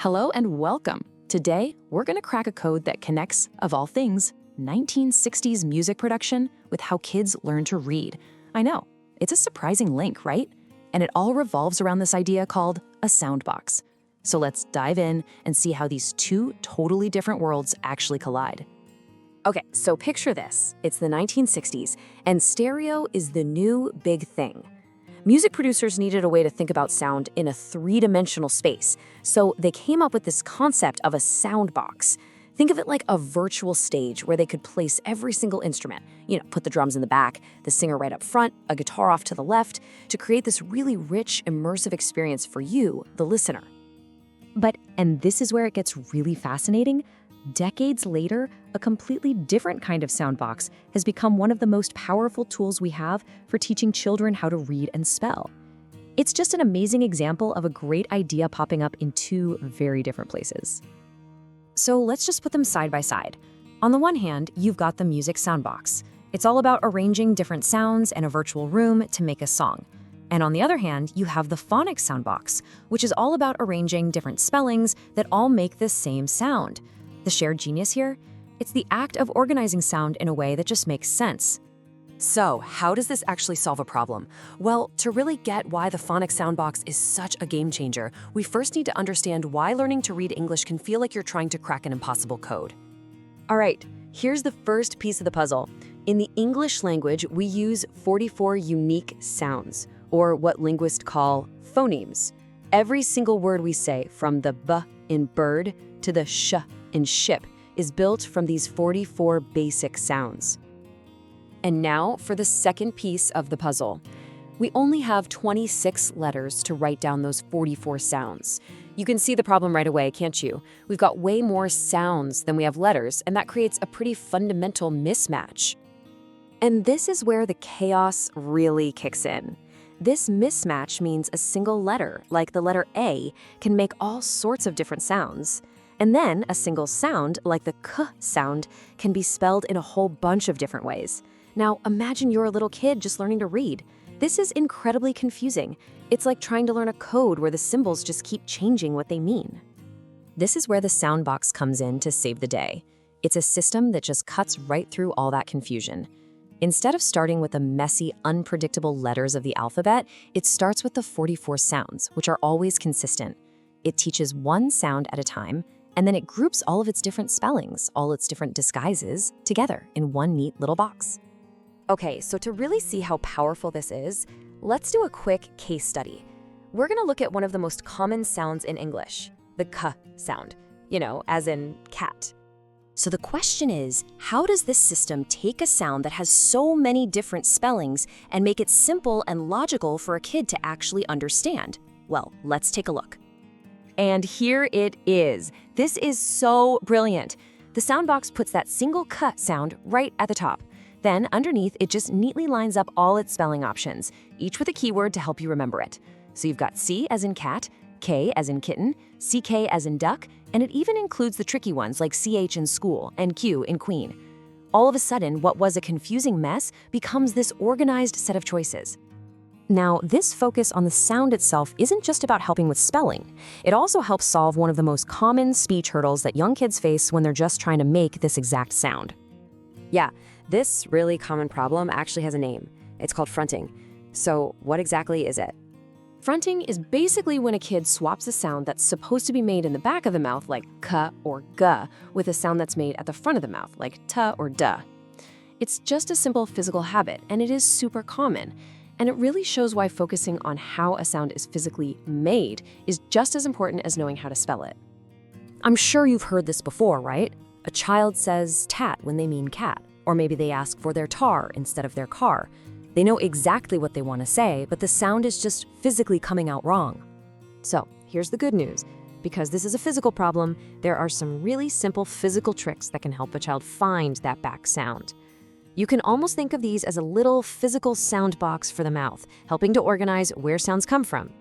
Hello and welcome. Today, we're going to crack a code that connects, of all things, 1960s music production with how kids learn to read. I know, it's a surprising link, right? And it all revolves around this idea called a soundbox. So let's dive in and see how these two totally different worlds actually collide. Okay, so picture this. It's the 1960s, and stereo is the new big thing. Music producers needed a way to think about sound in a three-dimensional space, so they came up with this concept of a soundbox. Think of it like a virtual stage where they could place every single instrument. Put the drums in the back, the singer right up front, a guitar off to the left, to create this really rich, immersive experience for you, the listener. And this is where it gets really fascinating. Decades later, a completely different kind of soundbox has become one of the most powerful tools we have for teaching children how to read and spell. It's just an amazing example of a great idea popping up in two very different places. So let's just put them side by side. On the one hand, you've got the music soundbox. It's all about arranging different sounds in a virtual room to make a song. And on the other hand, you have the Phonics soundbox, which is all about arranging different spellings that all make the same sound. The shared genius here? It's the act of organizing sound in a way that just makes sense. So, how does this actually solve a problem? Well, to really get why the Phonics soundbox is such a game changer, we first need to understand why learning to read English can feel like you're trying to crack an impossible code. All right, here's the first piece of the puzzle. In the English language, we use 44 unique sounds, or what linguists call phonemes. Every single word we say, from the b in bird to the sh in ship, is built from these 44 basic sounds. And now for the second piece of the puzzle. We only have 26 letters to write down those 44 sounds. You can see the problem right away, can't you? We've got way more sounds than we have letters, and that creates a pretty fundamental mismatch. And this is where the chaos really kicks in. This mismatch means a single letter, like the letter A, can make all sorts of different sounds. And then a single sound, like the k sound, can be spelled in a whole bunch of different ways. Now, imagine you're a little kid just learning to read. This is incredibly confusing. It's like trying to learn a code where the symbols just keep changing what they mean. This is where the soundbox comes in to save the day. It's a system that just cuts right through all that confusion. Instead of starting with the messy, unpredictable letters of the alphabet, it starts with the 44 sounds, which are always consistent. It teaches one sound at a time, and then it groups all of its different spellings, all its different disguises, together in one neat little box. Okay, so to really see how powerful this is, let's do a quick case study. We're going to look at one of the most common sounds in English, the k sound, as in cat. So the question is, how does this system take a sound that has so many different spellings and make it simple and logical for a kid to actually understand? Well, let's take a look. And here it is. This is so brilliant. The soundbox puts that single k sound right at the top. Then underneath, it just neatly lines up all its spelling options, each with a keyword to help you remember it. So you've got C as in cat, K as in kitten, CK as in duck, and it even includes the tricky ones like CH in school and Q in queen. All of a sudden, what was a confusing mess becomes this organized set of choices. Now, this focus on the sound itself isn't just about helping with spelling. It also helps solve one of the most common speech hurdles that young kids face when they're just trying to make this exact sound. Yeah, this really common problem actually has a name. It's called fronting. So what exactly is it? Fronting is basically when a kid swaps a sound that's supposed to be made in the back of the mouth, like k or g, with a sound that's made at the front of the mouth, like t or duh. It's just a simple physical habit, and it is super common. And it really shows why focusing on how a sound is physically made is just as important as knowing how to spell it. I'm sure you've heard this before, right? A child says tat when they mean cat, or maybe they ask for their tar instead of their car. They know exactly what they want to say, but the sound is just physically coming out wrong. So here's the good news. Because this is a physical problem, there are some really simple physical tricks that can help a child find that back sound. You can almost think of these as a little physical sound box for the mouth, helping to organize where sounds come from.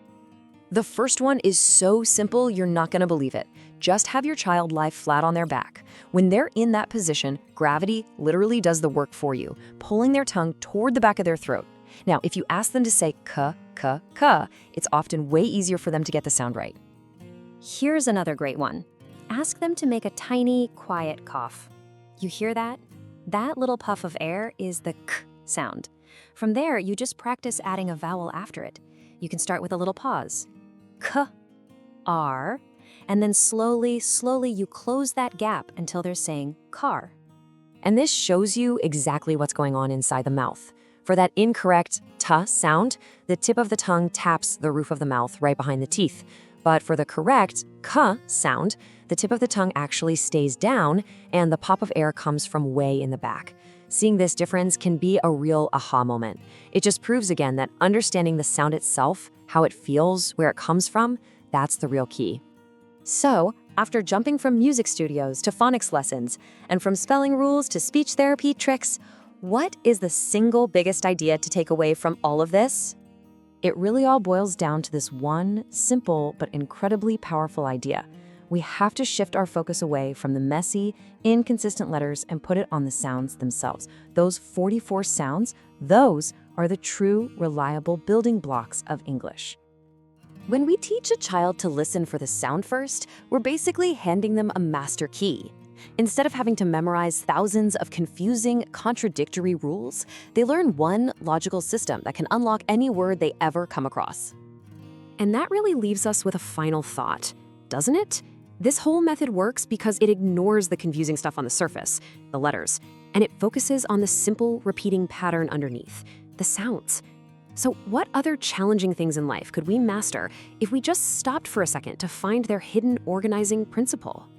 The first one is so simple, you're not going to believe it. Just have your child lie flat on their back. When they're in that position, gravity literally does the work for you, pulling their tongue toward the back of their throat. Now, if you ask them to say k, k, k, it's often way easier for them to get the sound right. Here's another great one. Ask them to make a tiny, quiet cough. You hear that? That little puff of air is the k sound. From there, you just practice adding a vowel after it. You can start with a little pause. K, R, and then slowly you close that gap until they're saying car. And this shows you exactly what's going on inside the mouth. For that incorrect t sound, the tip of the tongue taps the roof of the mouth right behind the teeth. But for the correct k sound, the tip of the tongue actually stays down and the pop of air comes from way in the back. Seeing this difference can be a real aha moment. It just proves again that understanding the sound itself, how it feels, where it comes from, that's the real key. So, after jumping from music studios to phonics lessons, and from spelling rules to speech therapy tricks, what is the single biggest idea to take away from all of this? It really all boils down to this one simple but incredibly powerful idea. We have to shift our focus away from the messy, inconsistent letters and put it on the sounds themselves. Those 44 sounds, those are the true, reliable building blocks of English. When we teach a child to listen for the sound first, we're basically handing them a master key. Instead of having to memorize thousands of confusing, contradictory rules, they learn one logical system that can unlock any word they ever come across. And that really leaves us with a final thought, doesn't it? This whole method works because it ignores the confusing stuff on the surface, the letters, and it focuses on the simple, repeating pattern underneath, the sounds. So what other challenging things in life could we master if we just stopped for a second to find their hidden organizing principle?